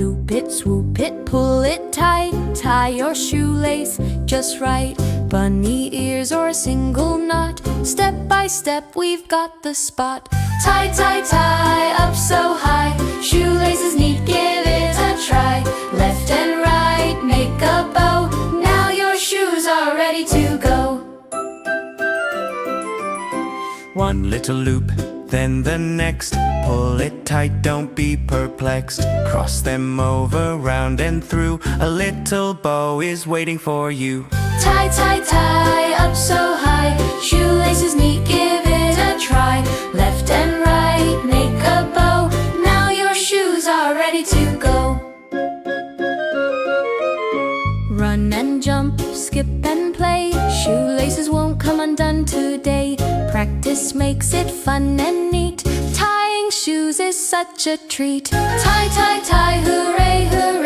Loop it, swoop it, pull it tight. Tie your shoelace just right. Bunny ears or a single knot. Step by step we've got the spot. Tie, tie, tie, up so high. Shoelaces neat, give it a try. Left and right, make a bow. Now your shoes are ready to go. One little loop, then the next. Pull it tight, don't be perplexed. Cross them over, round and through. A little bow is waiting for you. Tie, tie, tie, up so high. Shoelaces neat, give it a try. Left and right, make a bow. Now your shoes are ready to go. Run and jump, skip and play. Shoelaces won't come undone today. Practice makes it fun and neat. Tying shoes is such a treat. Tie, tie, tie, hooray, hooray.